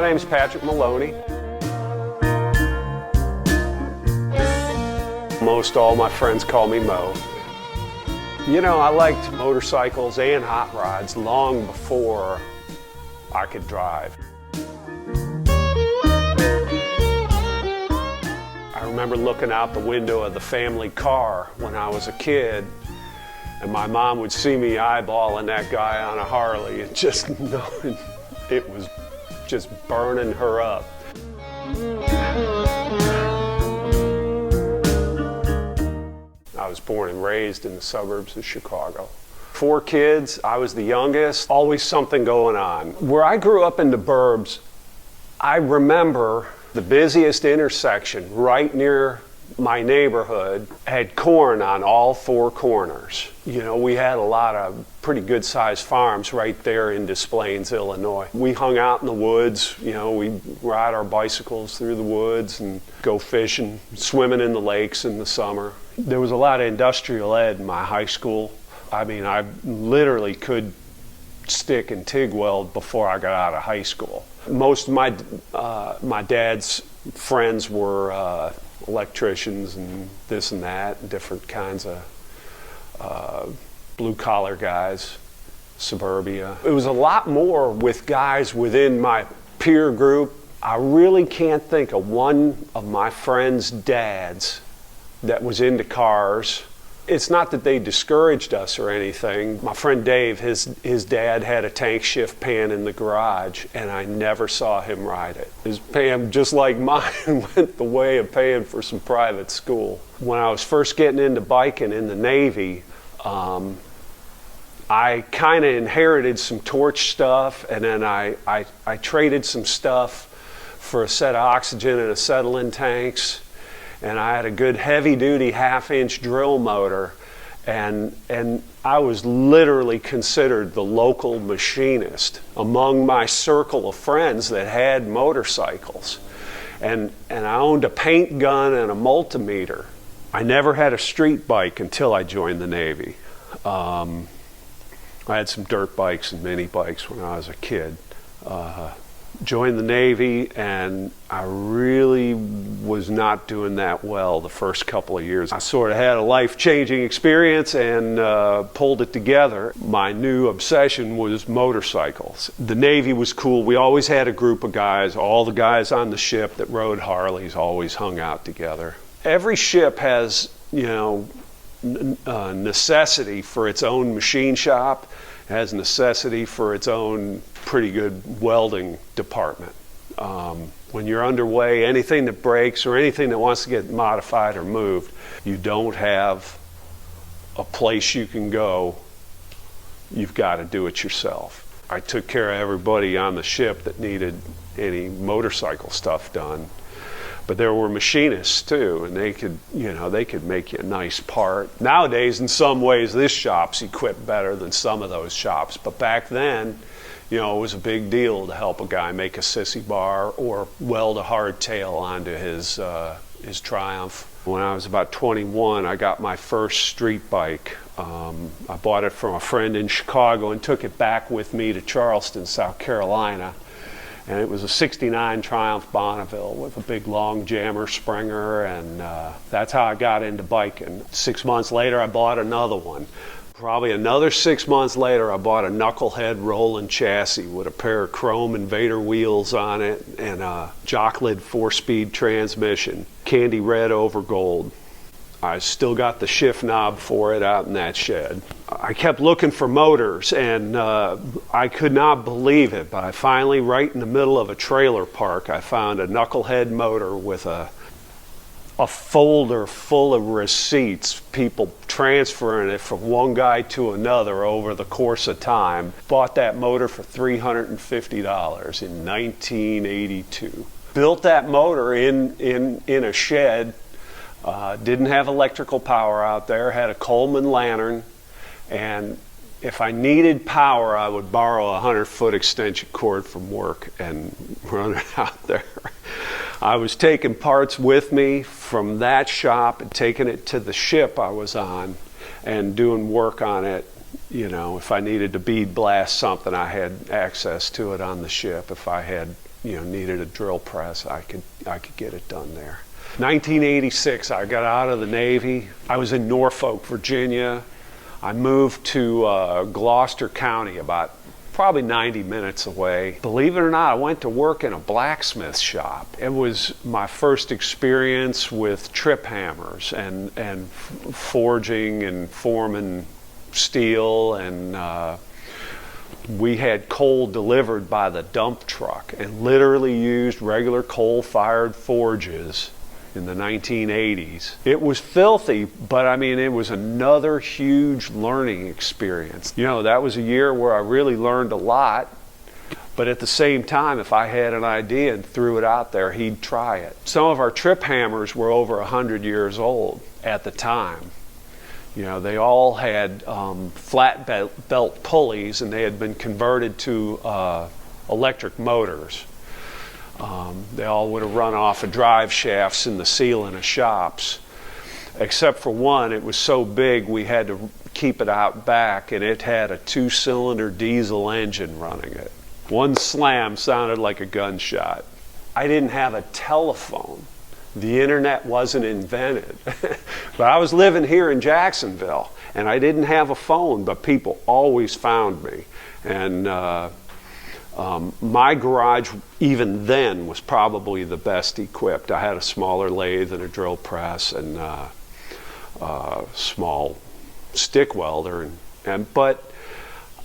name's Patrick Maloney. Most all my friends call me Mo. You know, I liked motorcycles and hot rods long before I could drive. I remember looking out the window of the family car when I was a kid, and my mom would see me eyeballing that guy on a Harley and just knowing it was just burning her up. I was born and raised in the suburbs of Chicago. 4 kids, I was the youngest, always something going on. Where I grew up in the burbs, I remember the busiest intersection right near my neighborhood had corn on all 4 corners. You know, we had a lot of pretty good sized farms right there in Des Plaines, Illinois. We hung out in the woods, you know, we'd ride our bicycles through the woods and go fishing, swimming in the lakes in the summer. There was a lot of industrial ed in my high school. I mean, I literally could stick and TIG weld before I got out of high school. Most of my dad's friends were electricians and this and that, and different kinds of blue-collar guys, suburbia. It was a lot more with guys within my peer group. I really can't think of one of my friends' dads that was into cars. It's not that they discouraged us or anything. My friend Dave, his dad had a tank shift pan in the garage, and I never saw him ride it. His pan, just like mine, went the way of paying for some private school. When I was first getting into biking in the Navy, I kind of inherited some torch stuff, and then I traded some stuff for a set of oxygen and acetylene tanks. And I had a good heavy-duty half-inch drill motor, and I was literally considered the local machinist among my circle of friends that had motorcycles. And I owned a paint gun and a multimeter. I never had a street bike until I joined the Navy. I had some dirt bikes and mini bikes when I was a kid. Joined the Navy, and I really was not doing that well the first couple of years. I sort of had a life-changing experience and pulled it together. My new obsession was motorcycles. The Navy was cool. We always had a group of guys. All the guys on the ship that rode Harleys always hung out together. Every ship has, you know, necessity for its own machine shop, has necessity for its own pretty good welding department. When you're underway, anything that breaks or anything that wants to get modified or moved, you don't have a place you can go. You've got to do it yourself. I took care of everybody on the ship that needed any motorcycle stuff done. But there were machinists too, and they could make you a nice part. Nowadays, in some ways, this shop's equipped better than some of those shops. But back then, you know, it was a big deal to help a guy make a sissy bar or weld a hardtail onto his Triumph. When I was about 21, I got my first street bike. I bought it from a friend in Chicago and took it back with me to Charleston, South Carolina. And it was a '69 Triumph Bonneville with a big long jammer springer, and that's how I got into biking. 6 months later, I bought another one. Probably another 6 months later, I bought a knucklehead rolling chassis with a pair of chrome Invader wheels on it and a Jocklid 4-speed transmission, candy red over gold. I still got the shift knob for it out in that shed. I kept looking for motors, and I could not believe it, but I finally, right in the middle of a trailer park, I found a knucklehead motor with a folder full of receipts, people transferring it from one guy to another over the course of time. Bought that motor for $350 in 1982. Built that motor in a shed. Didn't have electrical power out there, had a Coleman lantern, and if I needed power, I would borrow a 100-foot extension cord from work and run it out there. I was taking parts with me from that shop and taking it to the ship I was on and doing work on it. You know, if I needed to bead blast something, I had access to it on the ship. If I had needed a drill press, I could get it done there. 1986, I got out of the Navy. I was in Norfolk, Virginia. I moved to Gloucester County, about probably 90 minutes away. Believe it or not, I went to work in a blacksmith shop. It was my first experience with trip hammers and forging and forming steel, and we had coal delivered by the dump truck and literally used regular coal-fired forges in the 1980s. It was filthy, but I mean, it was another huge learning experience. That was a year where I really learned a lot, but at the same time, if I had an idea and threw it out there, he'd try it. Some of our trip hammers were over 100 years old at the time. They all had flat belt pulleys, and they had been converted to electric motors. They all would have run off of drive shafts in the ceiling of shops, except for one. It was so big we had to keep it out back, and it had a 2-cylinder diesel engine running it. One slam sounded like a gunshot. I didn't have a telephone. The internet wasn't invented. But I was living here in Jacksonville, and I didn't have a phone, but people always found me. And my garage, even then, was probably the best equipped. I had a smaller lathe and a drill press and a small stick welder. But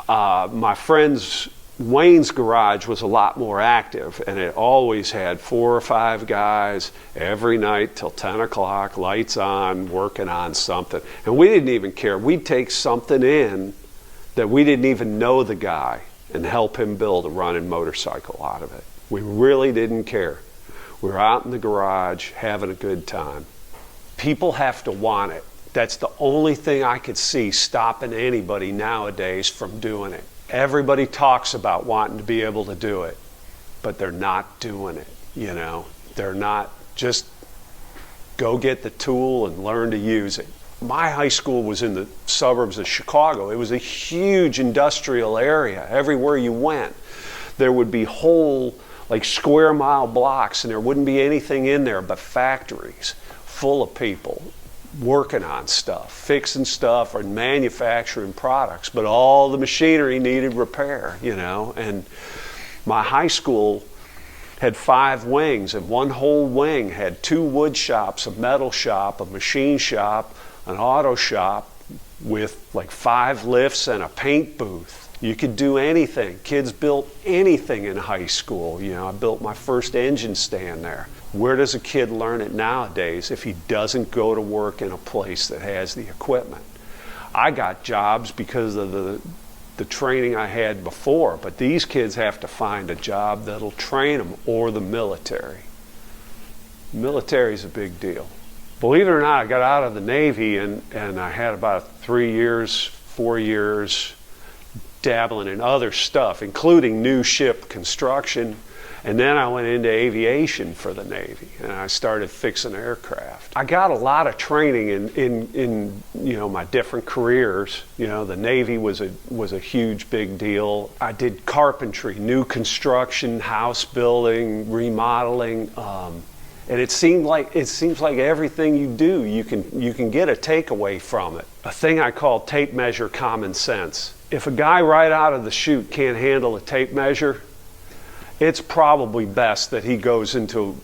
my friend's Wayne's garage was a lot more active, and it always had 4 or 5 guys every night till 10 o'clock, lights on, working on something. And we didn't even care. We'd take something in that we didn't even know the guy and help him build a running motorcycle out of it. We really didn't care. We were out in the garage having a good time. People have to want it. That's the only thing I could see stopping anybody nowadays from doing it. Everybody talks about wanting to be able to do it, but they're not doing it, They're not. Just go get the tool and learn to use it. My high school was in the suburbs of Chicago. It was a huge industrial area. Everywhere you went, there would be whole, square mile blocks, and there wouldn't be anything in there but factories full of people working on stuff, fixing stuff, or manufacturing products, but all the machinery needed repair, And my high school had 5 wings, and one whole wing had 2 wood shops, a metal shop, a machine shop, an auto shop with 5 lifts and a paint booth. You could do anything. Kids built anything in high school. I built my first engine stand there. Where does a kid learn it nowadays if he doesn't go to work in a place that has the equipment? I got jobs because of the training I had before, but these kids have to find a job that'll train them, or the military. Military's a big deal. Believe it or not, I got out of the Navy and I had about 3 years, 4 years dabbling in other stuff, including new ship construction. And then I went into aviation for the Navy, and I started fixing aircraft. I got a lot of training in my different careers. The Navy was a huge big deal. I did carpentry, new construction, house building, remodeling, and it seems like everything you do, you can get a takeaway from it. A thing I call tape measure common sense. If a guy right out of the chute can't handle a tape measure, it's probably best that he goes into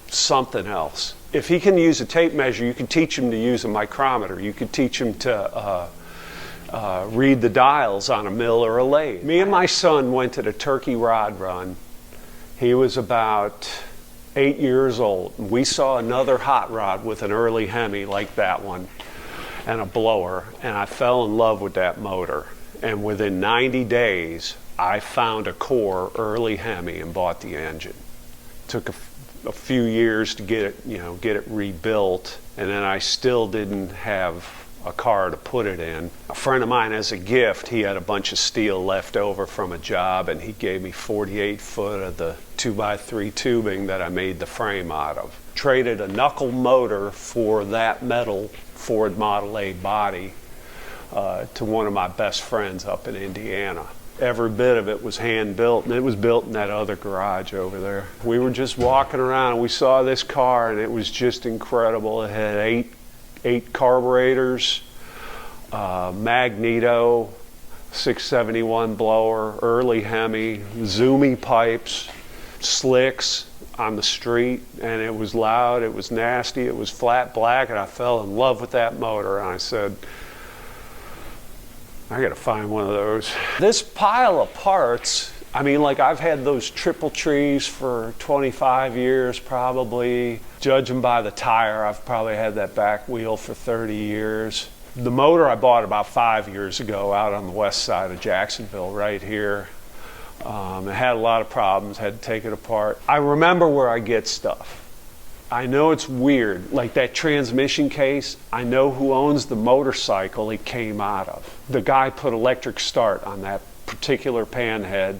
something else. If he can use a tape measure, you can teach him to use a micrometer. You could teach him to read the dials on a mill or a lathe. Me and my son went to the turkey rod run. He was about 8 years old. We saw another hot rod with an early Hemi like that one and a blower, and I fell in love with that motor. And within 90 days, I found a core early Hemi and bought the engine. Took a few years to get it rebuilt, and then I still didn't have a car to put it in. A friend of mine, as a gift, he had a bunch of steel left over from a job, and he gave me 48 foot of the 2x3 tubing that I made the frame out of. Traded a knuckle motor for that metal Ford Model A body to one of my best friends up in Indiana. every bit of it was hand built, and it was built in that other garage over there. We were just walking around and we saw this car, and it was just incredible. It had eight carburetors, magneto, 671 blower, early Hemi, zoomy pipes, slicks on the street, and it was loud, it was nasty, it was flat black, and I fell in love with that motor, and I said, I gotta find one of those. This pile of parts, I mean, like, I've had those triple trees for 25 years probably. Judging by the tire, I've probably had that back wheel for 30 years. The motor I bought about 5 years ago out on the west side of Jacksonville, right here. It had a lot of problems, had to take it apart. I remember where I get stuff. I know it's weird, like that transmission case, I know who owns the motorcycle it came out of. The guy put electric start on that particular panhead,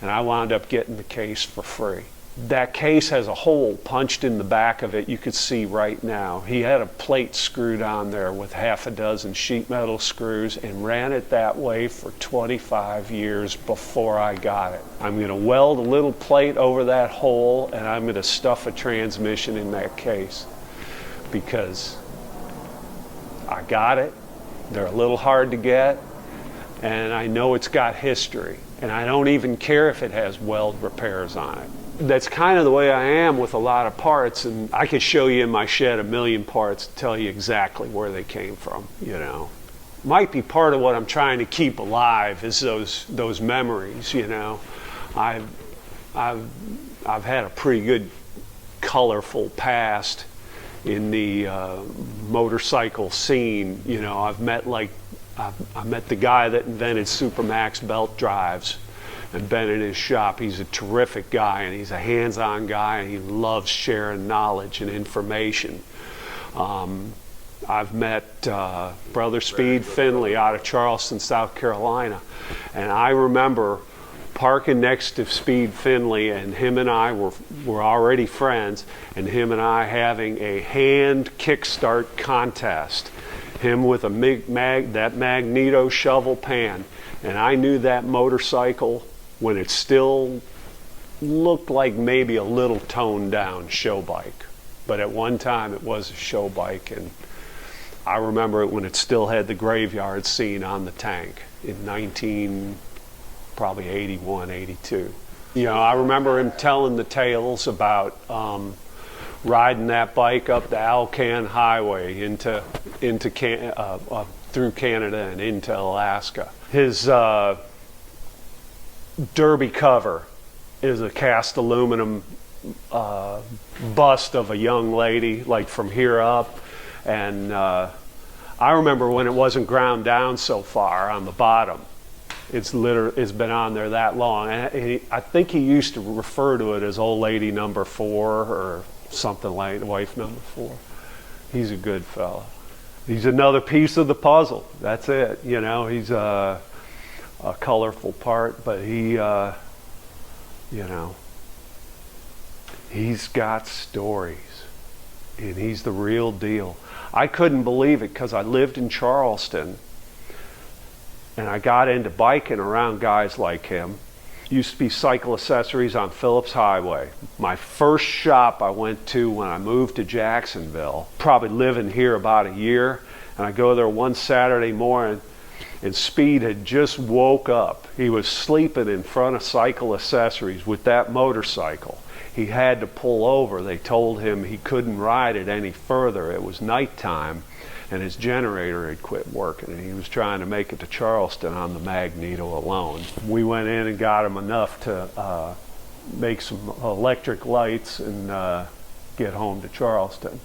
and I wound up getting the case for free. That case has a hole punched in the back of it, you could see right now. He had a plate screwed on there with half a dozen sheet metal screws and ran it that way for 25 years before I got it. I'm going to weld a little plate over that hole, and I'm going to stuff a transmission in that case because I got it. They're a little hard to get, and I know it's got history, and I don't even care if it has weld repairs on it. That's kind of the way I am with a lot of parts, and I could show you in my shed a million parts to tell you exactly where they came from, you know. Might be part of what I'm trying to keep alive is those memories, you know. I've had a pretty good colorful past in the motorcycle scene, you know. I met the guy that invented Supermax belt drives and been in his shop. He's a terrific guy, and he's a hands-on guy, and he loves sharing knowledge and information. I've met Brother Speed Finley out of Charleston, South Carolina, and I remember parking next to Speed Finley, and him and I were already friends, and him and I having a hand kickstart contest. Him with that magneto shovel pan, and I knew that motorcycle when it still looked like maybe a little toned down show bike. But at one time it was a show bike, and I remember it when it still had the graveyard scene on the tank in probably 81, 82. You know, I remember him telling the tales about riding that bike up the Alcan Highway through Canada and into Alaska. His derby cover is a cast aluminum bust of a young lady, like from here up, and I remember when it wasn't ground down so far on the bottom. It's been on there that long, and I think he used to refer to it as old lady number 4 or something like wife number 4. He's a good fella. He's another piece of the puzzle. That's it. You know, he's a colorful part, but he, you know, he's got stories, and he's the real deal. I couldn't believe it because I lived in Charleston, and I got into biking around guys like him. Used to be Cycle Accessories on Phillips Highway. My first shop I went to when I moved to Jacksonville, probably living here about a year, and I go there one Saturday morning, and Speed had just woke up. He was sleeping in front of Cycle Accessories with that motorcycle. He had to pull over. They told him he couldn't ride it any further. It was nighttime, and his generator had quit working, and he was trying to make it to Charleston on the magneto alone. We went in and got him enough to make some electric lights and get home to Charleston.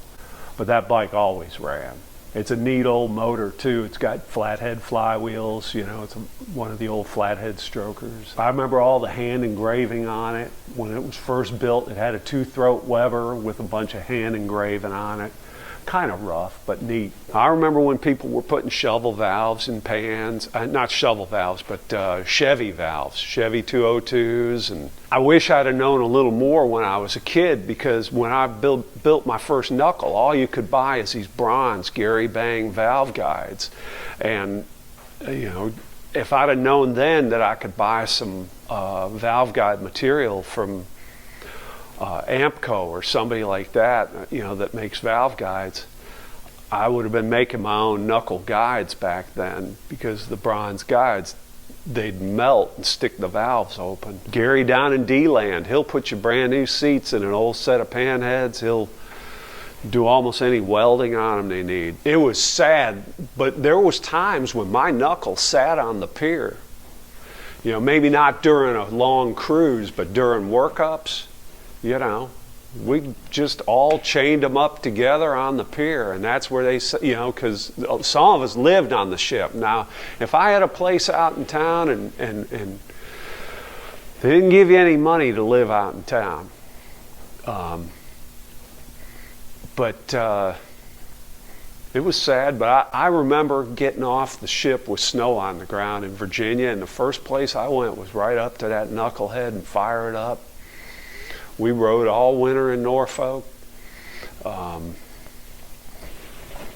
But that bike always ran. It's a neat old motor too. It's got flathead flywheels, you know, it's one of the old flathead strokers. I remember all the hand engraving on it. When it was first built, it had a 2-throat Weber with a bunch of hand engraving on it. Kind of rough, but neat. I remember when people were putting shovel valves in pans, not shovel valves, but Chevy valves, Chevy 202s. And I wish I'd have known a little more when I was a kid, because when I built my first knuckle, all you could buy is these bronze Gary Bang valve guides. And, you know, if I'd have known then that I could buy some valve guide material from Ampco or somebody like that, you know, that makes valve guides, I would have been making my own knuckle guides back then, because the bronze guides, they'd melt and stick the valves open. Gary down in D-Land, he'll put you brand new seats in an old set of pan heads. He'll do almost any welding on them they need. It was sad, but there was times when my knuckle sat on the pier. You know, maybe not during a long cruise, but during workups, you know, we just all chained them up together on the pier, and that's where they, you know, because some of us lived on the ship. Now, if I had a place out in town and they didn't give you any money to live out in town, but it was sad. But I remember getting off the ship with snow on the ground in Virginia, and the first place I went was right up to that knucklehead and fire it up. We rode all winter in Norfolk.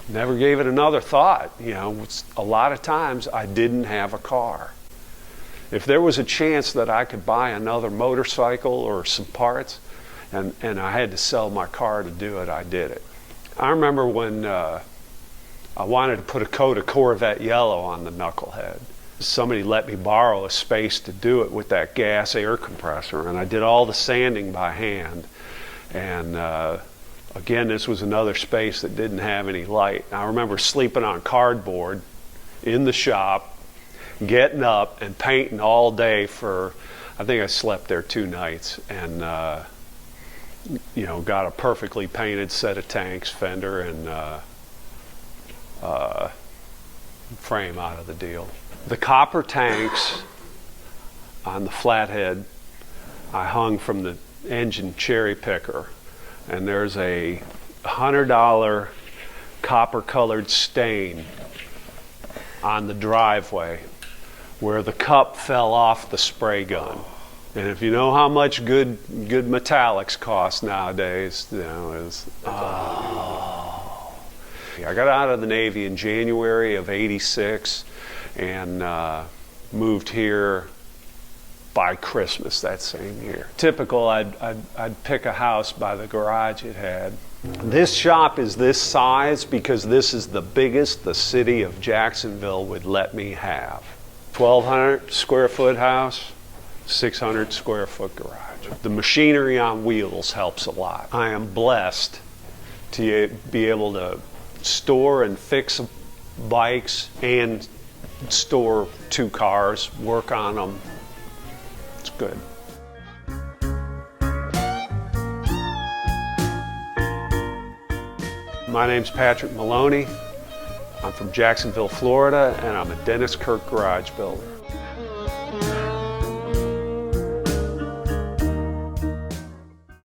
Never gave it another thought. You know, a lot of times I didn't have a car. If there was a chance that I could buy another motorcycle or some parts, and I had to sell my car to do it, I did it. I remember when I wanted to put a coat of Corvette yellow on the knucklehead. Somebody let me borrow a space to do it with that gas air compressor, and I did all the sanding by hand. And again, this was another space that didn't have any light. I remember sleeping on cardboard in the shop, getting up and painting all day for, I think I slept there 2 nights, and you know, got a perfectly painted set of tanks, fender, and frame out of the deal. The copper tanks on the flathead I hung from the engine cherry picker, and there's a $100 copper colored stain on the driveway where the cup fell off the spray gun. And if you know how much good metallics cost nowadays, you know, I got out of the Navy in January of '86 and moved here by Christmas that same year. Typical, I'd pick a house by the garage it had. This shop is this size because this is the biggest the city of Jacksonville would let me have. 1,200 square foot house, 600 square foot garage. The machinery on wheels helps a lot. I am blessed to be able to store and fix bikes and store 2 cars, work on them. It's good. My name's Patrick Maloney. I'm from Jacksonville, Florida, and I'm a Dennis Kirk garage builder.